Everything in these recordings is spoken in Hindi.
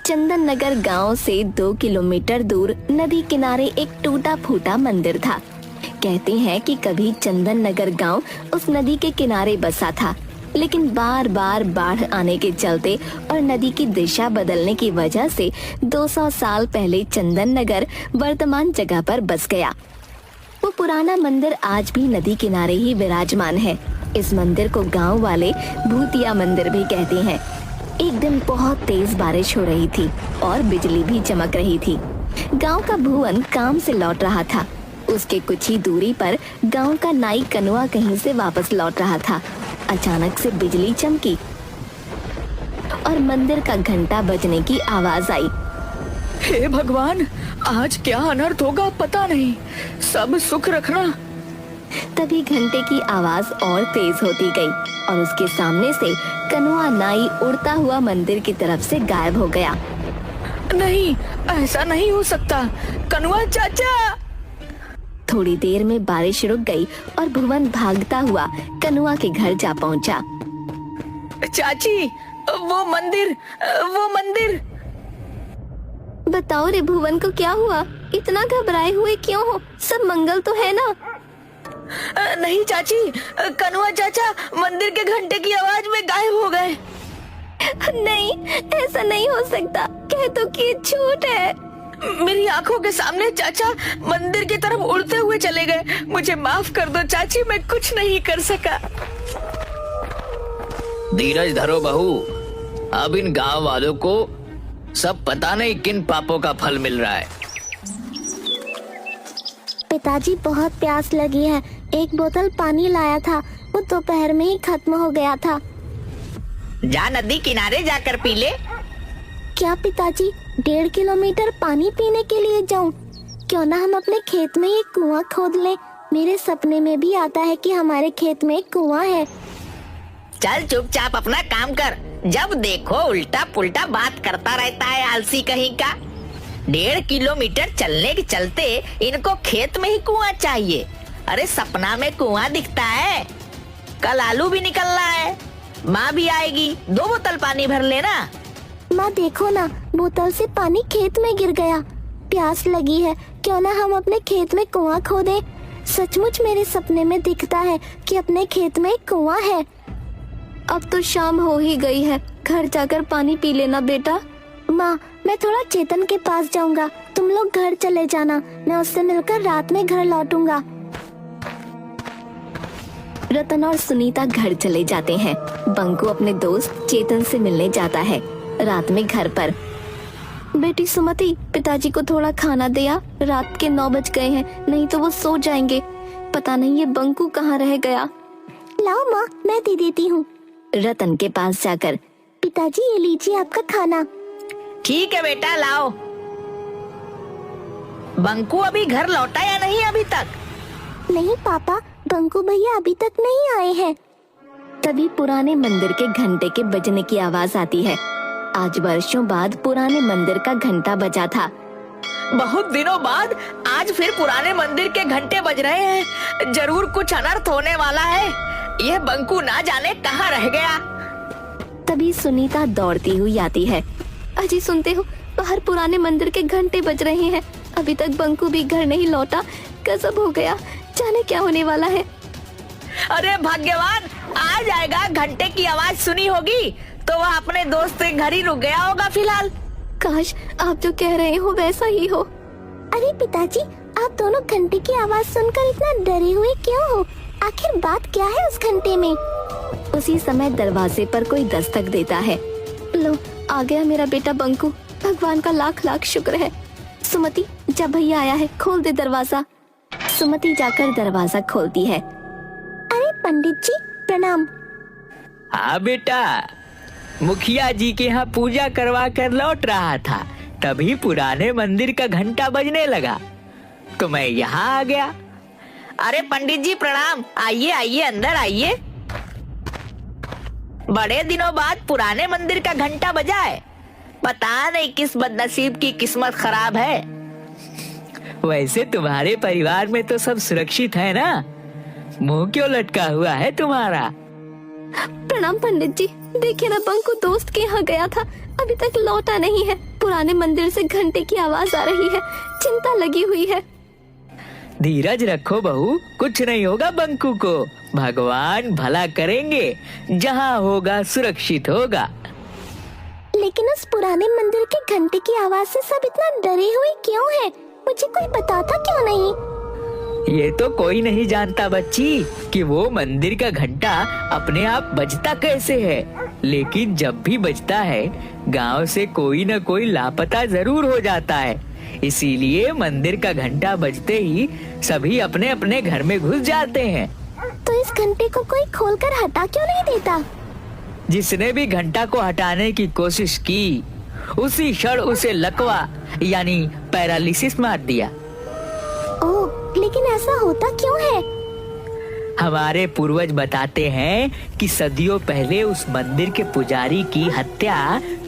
चंदन नगर गाँव से 2 किलोमीटर दूर नदी किनारे एक टूटा फूटा मंदिर था। कहते हैं कि कभी चंदन नगर गाँव उस नदी के किनारे बसा था, लेकिन बार बार बाढ़ आने के चलते और नदी की दिशा बदलने की वजह से 200 साल पहले चंदन नगर वर्तमान जगह पर बस गया। वो पुराना मंदिर आज भी नदी किनारे ही विराजमान है। इस मंदिर को गांव वाले भूतिया मंदिर भी कहते हैं। एक दिन बहुत तेज बारिश हो रही थी और बिजली भी चमक रही थी। गांव का भुवन काम से लौट रहा था। उसके कुछ ही दूरी पर गांव का नाई कनुआ कहीं से वापस लौट रहा था। अचानक से बिजली चमकी और मंदिर का घंटा बजने की आवाज आई। हे भगवान, आज क्या अनर्थ होगा पता नहीं, सब सुख रखना। तभी घंटे की आवाज और तेज होती गई और उसके सामने से कनुआ नाई उड़ता हुआ मंदिर की तरफ से गायब हो गया। नहीं, ऐसा नहीं हो सकता। कनुआ चाचा! थोड़ी देर में बारिश रुक गई और भुवन भागता हुआ कनुआ के घर जा पहुंचा। चाची, वो मंदिर! बताओ रे भुवन को क्या हुआ? इतना घबराए हुए क्यों हो? सब मंगल तो है ना? नहीं चाची, कनुआ चाचा मंदिर के घंटे की आवाज में गायब हो गए। नहीं, ऐसा नहीं हो सकता। कह तो कि झूठ है। मेरी आंखों के सामने चाचा मंदिर की तरफ उड़ते हुए चले गए। मुझे माफ कर दो चाची, मैं कुछ नहीं कर सका। धीरज धरो बहू, अब इन गांव वालों को सब पता नहीं किन पापों का फल मिल रहा है। पिताजी, बहुत प्यास लगी है। एक बोतल पानी लाया था, वो दोपहर में ही खत्म हो गया था। जा नदी किनारे जाकर पी ले। क्या पिताजी, 1.5 किलोमीटर पानी पीने के लिए जाऊं? क्यों ना हम अपने खेत में एक कुआं खोद लें। मेरे सपने में भी आता है कि हमारे खेत में एक कुआं है। चल चुपचाप अपना काम कर। जब देखो उल्टा पुल्टा बात करता रहता है, आलसी कहीं का। 1.5 किलोमीटर चलने के चलते इनको खेत में ही कुआं चाहिए। अरे सपना में कुआं दिखता है। कल आलू भी निकलना है, माँ भी आएगी, 2 बोतल पानी भर लेना। माँ देखो ना, बोतल से पानी खेत में गिर गया। प्यास लगी है, क्यों ना हम अपने खेत में कुआं खोदें। सचमुच मेरे सपने में दिखता है कि अपने खेत में एक कुआं है। अब तो शाम हो ही गई है, घर जाकर पानी पी लेना बेटा। माँ, मैं थोड़ा चेतन के पास जाऊंगा, तुम लोग घर चले जाना। मैं उससे मिलकर रात में घर लौटूंगा। रतन और सुनीता घर चले जाते हैं। बंकू अपने दोस्त चेतन से मिलने जाता है। रात में घर पर, बेटी सुमति, पिताजी को थोड़ा खाना दिया। रात के 9 बज गए हैं, नहीं तो वो सो जाएंगे। पता नहीं ये बंकू कहाँ रह गया। लाओ माँ, मैं दे देती हूँ। रतन के पास जाकर, पिताजी ये लीजिए आपका खाना। ठीक है बेटा, लाओ। बंकू अभी घर लौटा या नहीं अभी तक? नहीं पापा, बंकू भैया अभी तक नहीं आए हैं। तभी पुराने मंदिर के घंटे के बजने की आवाज आती है। आज वर्षों बाद पुराने मंदिर का घंटा बजा था। बहुत दिनों बाद आज फिर पुराने मंदिर के घंटे बज रहे हैं। जरूर कुछ अनर्थ होने वाला है। यह बंकू ना जाने कहाँ रह गया। तभी सुनीता दौड़ती हुई आती है। अजी सुनते हो, बाहर पुराने मंदिर के घंटे बज रहे हैं। अभी तक बंकू भी घर नहीं लौटा। गजब हो गया, जाने क्या होने वाला है। अरे भाग्यवान, आ जाएगा। घंटे की आवाज सुनी होगी तो वह अपने दोस्त के घर ही रुक गया होगा फिलहाल। काश आप जो कह रहे हो वैसा ही हो। अरे पिताजी, आप दोनों घंटे की आवाज सुनकर इतना डरे हुए क्यों हो? आखिर बात क्या है उस घंटे में? उसी समय दरवाजे पर कोई दस्तक देता है। लो, आ गया मेरा बेटा बंकू। भगवान का लाख लाख शुक्र है। सुमति, जब भैया आया है, खोल दे दरवाजा। सुमति जाकर दरवाजा खोलती है। अरे पंडित जी, प्रणाम। हाँ बेटा, मुखिया जी के यहाँ पूजा करवा कर लौट रहा था, तभी पुराने मंदिर का घंटा बजने लगा तो मैं यहाँ आ गया। अरे पंडित जी प्रणाम। आइए आइए, अंदर आइए। बड़े दिनों बाद पुराने मंदिर का घंटा बजा है। पता नहीं किस बदनसीब की किस्मत खराब है। वैसे तुम्हारे परिवार में तो सब सुरक्षित है ना? मुंह क्यों लटका हुआ है तुम्हारा? प्रणाम पंडित जी। देखिए ना, बंकू दोस्त के यहाँ गया था, अभी तक लौटा नहीं है। पुराने मंदिर से घंटे की आवाज आ रही है। चिंता लगी हुई है। धीरज रखो बहू, कुछ नहीं होगा बंकू को। भगवान भला करेंगे, जहाँ होगा सुरक्षित होगा। लेकिन उस पुराने मंदिर के घंटे की आवाज से सब इतना डरे हुए क्यों हैं? मुझे कोई बताता क्यों नहीं? ये तो कोई नहीं जानता बच्ची कि वो मंदिर का घंटा अपने आप बजता कैसे है, लेकिन जब भी बजता है गांव से कोई न कोई लापता जरूर हो जाता है। इसीलिए मंदिर का घंटा बजते ही सभी अपने अपने घर में घुस जाते हैं। तो इस घंटे को कोई खोलकर हटा क्यों नहीं देता? जिसने भी घंटा को हटाने की कोशिश की उसी क्षण उसे लकवा यानी पैरालिसिस मार दिया। ओह, लेकिन ऐसा होता क्यों है? हमारे पूर्वज बताते हैं कि सदियों पहले उस मंदिर के पुजारी की हत्या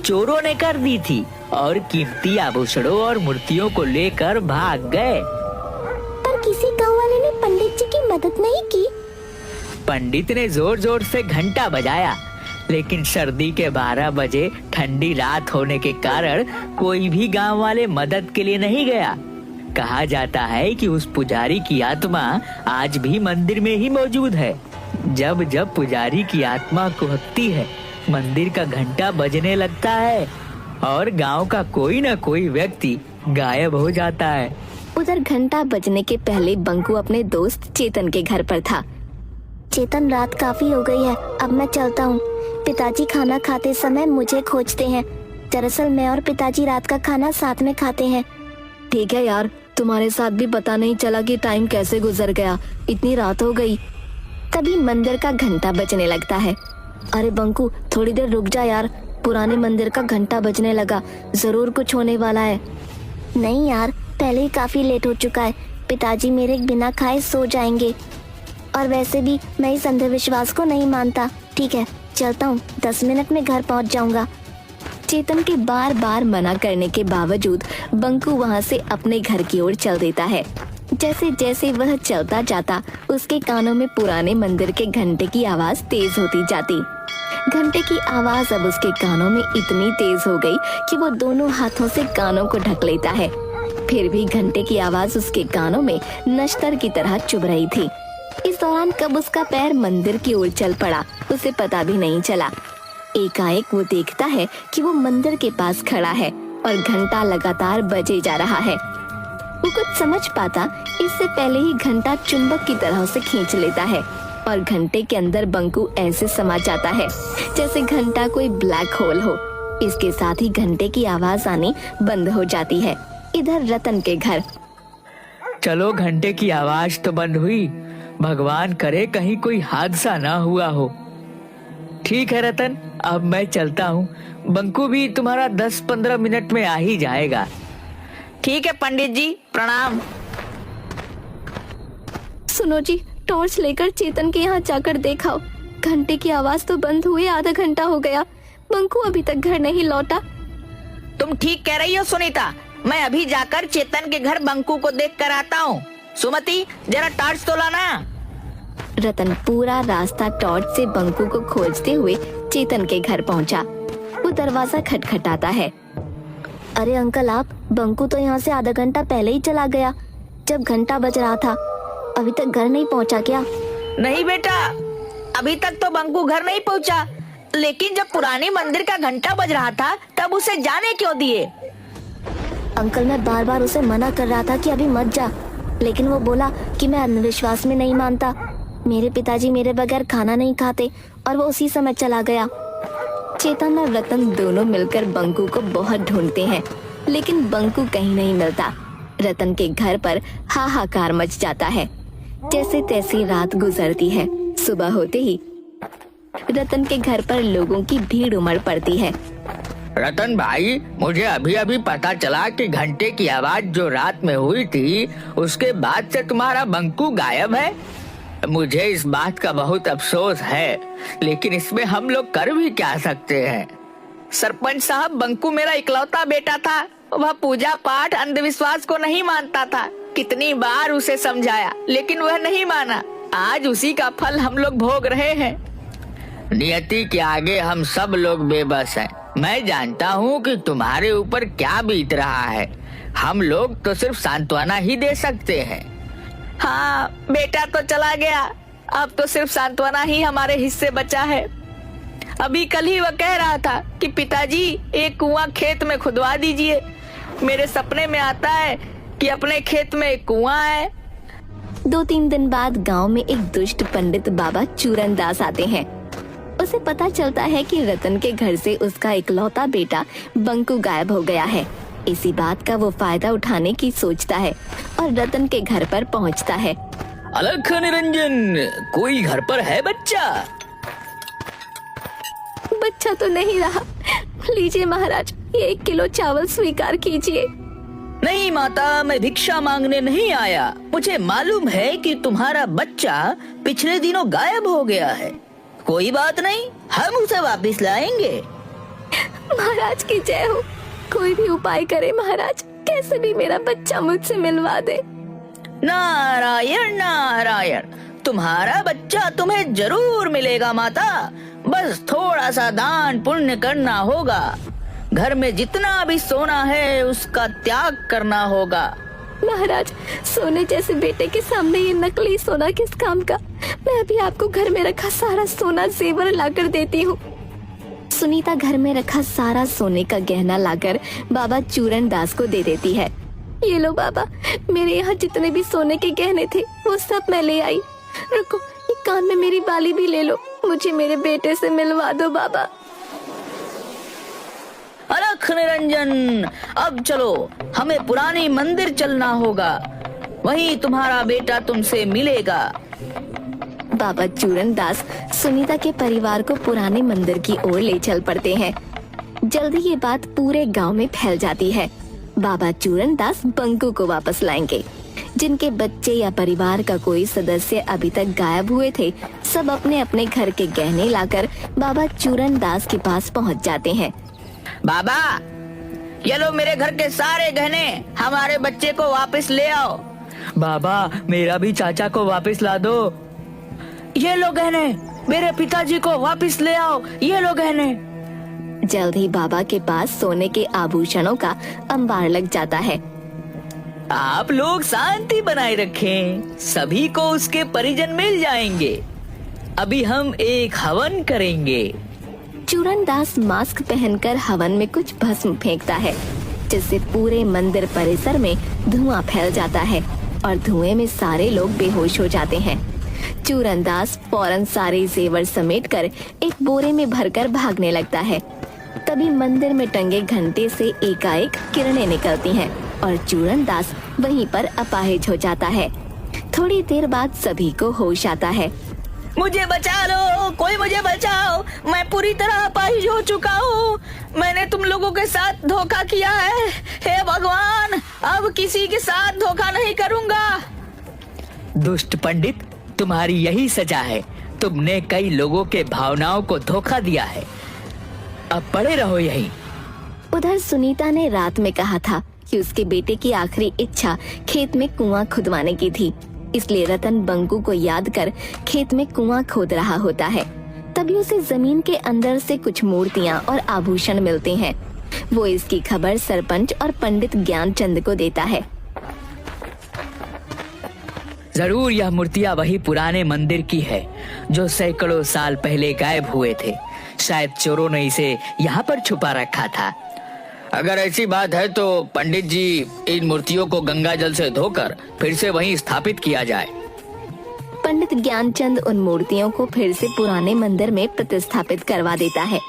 चोरों ने कर दी थी और कीमती आभूषणों और मूर्तियों को लेकर भाग गए। पर किसी गांव वाले ने पंडित जी की मदद नहीं की? पंडित ने जोर जोर से घंटा बजाया, लेकिन सर्दी के 12 बजे ठंडी रात होने के कारण कोई भी गांव वाले मदद के लिए नहीं गया। कहा जाता है कि उस पुजारी की आत्मा आज भी मंदिर में ही मौजूद है। जब जब पुजारी की आत्मा कुहकती है, मंदिर का घंटा बजने लगता है और गांव का कोई न कोई व्यक्ति गायब हो जाता है। उधर घंटा बजने के पहले बंकू अपने दोस्त चेतन के घर पर था। चेतन, रात काफी हो गई है, अब मैं चलता हूँ। पिताजी खाना खाते समय मुझे खोजते हैं। दरअसल मैं और पिताजी रात का खाना साथ में खाते हैं। ठीक है यार, तुम्हारे साथ भी पता नहीं चला कि टाइम कैसे गुजर गया, इतनी रात हो गई। तभी मंदिर का घंटा बजने लगता है। अरे बंकू, थोड़ी देर रुक जा यार, पुराने मंदिर का घंटा बजने लगा, जरूर कुछ होने वाला है। नहीं यार, पहले ही काफी लेट हो चुका है। पिताजी मेरे बिना खाए सो जाएंगे, और वैसे भी मैं इस अंधविश्वास को नहीं मानता। ठीक है, चलता हूँ, 10 मिनट में घर पहुँच जाऊंगा। चेतन के बार बार मना करने के बावजूद बंकू वहाँ से अपने घर की ओर चल देता है। जैसे जैसे वह चलता जाता, उसके कानों में पुराने मंदिर के घंटे की आवाज तेज होती जाती। घंटे की आवाज अब उसके कानों में इतनी तेज हो गई कि वो दोनों हाथों से कानों को ढक लेता है। फिर भी घंटे की आवाज उसके कानों में नश्तर की तरह चुभ रही थी। इस दौरान कब उसका पैर मंदिर की ओर चल पड़ा, उसे पता भी नहीं चला। एकाएक वो देखता है कि वो मंदिर के पास खड़ा है और घंटा लगातार बजे जा रहा है। वो कुछ समझ पाता इससे पहले ही घंटा चुंबक की तरह उसे खींच लेता है और घंटे के अंदर बंकू ऐसे समा जाता है जैसे घंटा कोई ब्लैक होल हो। इसके साथ ही घंटे की आवाज आनी बंद हो जाती है। इधर रतन के घर। चलो, घंटे की आवाज तो बंद हुई, भगवान करे कहीं कोई हादसा ना हुआ हो। ठीक है रतन, अब मैं चलता हूँ। बंकू भी तुम्हारा 10-15 मिनट में आ ही जाएगा। ठीक है पंडित जी, प्रणाम। सुनो जी, टॉर्च लेकर चेतन के यहाँ जाकर देखाओ। घंटे की आवाज तो बंद हुए आधा घंटा हो गया, बंकू अभी तक घर नहीं लौटा। तुम ठीक कह रही हो सुनीता, मैं अभी जाकर चेतन के घर बंकू को देख कर आता हूँ। सुमति, जरा टॉर्च तो लाना। रतन पूरा रास्ता टॉर्च से बंकू को खोजते हुए चेतन के घर पहुंचा। वो दरवाजा खटखटाता है। अरे अंकल, आप, बंकू तो यहाँ से आधा घंटा पहले ही चला गया, जब घंटा बज रहा था। अभी तक घर नहीं पहुँचा क्या? नहीं बेटा, अभी तक तो बंकू घर नहीं पहुँचा, लेकिन जब पुरानी मंदिर का घंटा बज रहा था तब उसे जाने क्यों दिए? अंकल, मैं बार बार उसे मना कर रहा था कि अभी मत जा, लेकिन वो बोला कि मैं अंधविश्वास में नहीं मानता। मेरे पिताजी मेरे बगैर खाना नहीं खाते और वो उसी समय चला गया। चेतन और रतन दोनों मिलकर बंकू को बहुत ढूंढते हैं, लेकिन बंकू कहीं नहीं मिलता। रतन के घर पर हाहाकार मच जाता है। जैसे तैसी रात गुजरती है। सुबह होते ही रतन के घर पर लोगों की भीड़ उमड़ पड़ती है। रतन भाई, मुझे अभी अभी पता चला कि घंटे की आवाज जो रात में हुई थी उसके बाद से तुम्हारा बंकू गायब है। मुझे इस बात का बहुत अफसोस है, लेकिन इसमें हम लोग कर भी क्या सकते हैं। सरपंच साहब, बंकू मेरा इकलौता बेटा था। वह पूजा पाठ अंधविश्वास को नहीं मानता था। कितनी बार उसे समझाया, लेकिन वह नहीं माना। आज उसी का फल हम लोग भोग रहे हैं। नियति के आगे हम सब लोग बेबस हैं। मैं जानता हूँ कि तुम्हारे ऊपर क्या बीत रहा है। हम लोग तो सिर्फ सांत्वना ही दे सकते हैं। हाँ, बेटा तो चला गया, अब तो सिर्फ सांत्वना ही हमारे हिस्से बचा है। अभी कल ही वह कह रहा था कि पिताजी एक कुआं खेत में खुदवा दीजिए। मेरे सपने में आता है कि अपने खेत में एक कुआं है। 2-3 दिन बाद गांव में एक दुष्ट पंडित बाबा चूरन दास आते हैं। उसे पता चलता है कि रतन के घर से उसका इकलौता बेटा बंकू गायब हो गया है। इसी बात का वो फायदा उठाने की सोचता है और रतन के घर पर पहुंचता है। अलख निरंजन, कोई घर पर है बच्चा? बच्चा तो नहीं रहा। लीजिए महाराज, ये 1 किलो चावल स्वीकार कीजिए। नहीं माता, मैं भिक्षा मांगने नहीं आया। मुझे मालूम है कि तुम्हारा बच्चा पिछले दिनों गायब हो गया है। कोई बात नहीं, हम उसे वापस लाएंगे। महाराज की जय हो। कोई भी उपाय करे महाराज, कैसे भी मेरा बच्चा मुझसे मिलवा दे। नारायण नारायण, तुम्हारा बच्चा तुम्हें जरूर मिलेगा माता। बस थोड़ा सा दान पुण्य करना होगा। घर में जितना भी सोना है उसका त्याग करना होगा। महाराज, सोने जैसे बेटे के सामने ये नकली सोना किस काम का। मैं अभी आपको घर में रखा सारा सोना जेवर लाकर देती हूँ। सुनीता घर में रखा सारा सोने का गहना लाकर बाबा चूरन दास को दे देती है। ये लो बाबा, मेरे यहाँ जितने भी सोने के गहने थे वो सब मैं ले आई। रुको, ये कान में मेरी बाली भी ले लो। मुझे मेरे बेटे से मिलवा दो बाबा। अलख निरंजन, अब चलो, हमें पुरानी मंदिर चलना होगा। वहीं तुम्हारा बेटा तुमसे मिलेगा। बाबा चूरन दास सुनीता के परिवार को पुराने मंदिर की ओर ले चल पड़ते हैं। जल्दी ये बात पूरे गांव में फैल जाती है। बाबा चूरन दास बंकू को वापस लाएंगे। जिनके बच्चे या परिवार का कोई सदस्य अभी तक गायब हुए थे, सब अपने अपने घर के गहने लाकर बाबा चूरन दास के पास पहुंच जाते हैं। बाबा, ये लो मेरे घर के सारे गहने, हमारे बच्चे को वापस ले आओ। बाबा, मेरा भी चाचा को वापस ला दो। ये लो गहने, मेरे पिताजी को वापस ले आओ। ये लो गहने। जल्द ही बाबा के पास सोने के आभूषणों का अंबार लग जाता है। आप लोग शांति बनाए रखें, सभी को उसके परिजन मिल जाएंगे। अभी हम एक हवन करेंगे। चूरन दास मास्क पहनकर हवन में कुछ भस्म फेंकता है, जिससे पूरे मंदिर परिसर में धुआं फैल जाता है और धुएं में सारे लोग बेहोश हो जाते हैं। चूरन दास फौरन सारे जेवर समेटकर एक बोरे में भरकर भागने लगता है। तभी मंदिर में टंगे घंटे से एकाएक किरणें निकलती हैं और चूरन दास वहीं पर अपाहिज हो जाता है। थोड़ी देर बाद सभी को होश आता है। मुझे बचा लो, कोई मुझे बचाओ, मैं पूरी तरह अपाहिज हो चुका हूँ। मैंने तुम लोगों के साथ धोखा किया है। हे भगवान, अब किसी के साथ धोखा नहीं करूँगा। दुष्ट पंडित, तुम्हारी यही सजा है। तुमने कई लोगों के भावनाओं को धोखा दिया है। अब पड़े रहो यहीं। उधर सुनीता ने रात में कहा था कि उसके बेटे की आखिरी इच्छा खेत में कुआं खुदवाने की थी, इसलिए रतन बंकू को याद कर खेत में कुआं खोद रहा होता है। तभी उसे जमीन के अंदर से कुछ मूर्तियां और आभूषण मिलते हैं। वो इसकी खबर सरपंच और पंडित ज्ञानचंद को देता है। जरूर यह मूर्तियां वही पुराने मंदिर की है जो सैकड़ों साल पहले गायब हुए थे। शायद चोरों ने इसे यहाँ पर छुपा रखा था। अगर ऐसी बात है तो पंडित जी, इन मूर्तियों को गंगा जल से धोकर फिर से वहीं स्थापित किया जाए। पंडित ज्ञानचंद उन मूर्तियों को फिर से पुराने मंदिर में प्रतिस्थापित करवा देता है।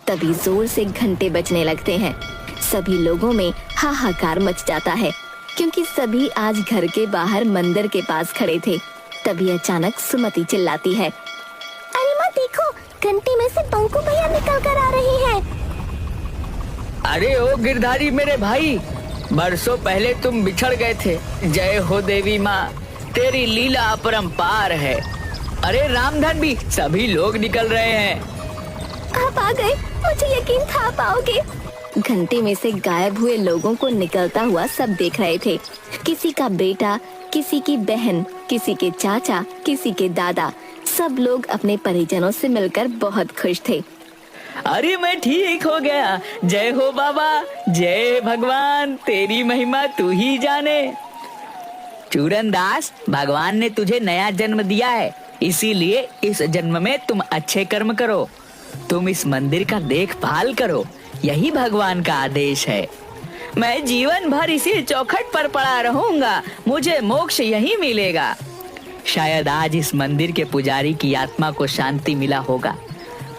तभी जोर से घंटे बजने लगते हैं। सभी लोगों में हाहाकार मच जाता है, क्योंकि सभी आज घर के बाहर मंदिर के पास खड़े थे। तभी अचानक सुमति चिल्लाती है, अरे माँ देखो, घंटी में से बंकू भैया निकल कर आ रही हैं। अरे ओ गिरधारी मेरे भाई, बरसों पहले तुम बिछड़ गए थे। जय हो देवी माँ, तेरी लीला अपरंपार है। अरे रामधन भी, सभी लोग निकल रहे हैं। आप आ गए, मुझे यकीन था आप आओगे। घंटे में से गायब हुए लोगों को निकलता हुआ सब देख रहे थे। किसी का बेटा, किसी की बहन, किसी के चाचा, किसी के दादा, सब लोग अपने परिजनों से मिलकर बहुत खुश थे। अरे मैं ठीक हो गया। जय हो बाबा, जय भगवान, तेरी महिमा तू ही जाने। चूरन दास, भगवान ने तुझे नया जन्म दिया है, इसीलिए इस जन्म में तुम अच्छे कर्म करो। तुम इस मंदिर का देखभाल करो, यही भगवान का आदेश है। मैं जीवन भर इसी चौखट पर पड़ा रहूंगा, मुझे मोक्ष यही मिलेगा। शायद आज इस मंदिर के पुजारी की आत्मा को शांति मिला होगा।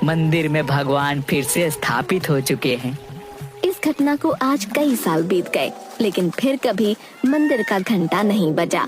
मंदिर में भगवान फिर से स्थापित हो चुके हैं। इस घटना को आज कई साल बीत गए, लेकिन फिर कभी मंदिर का घंटा नहीं बजा।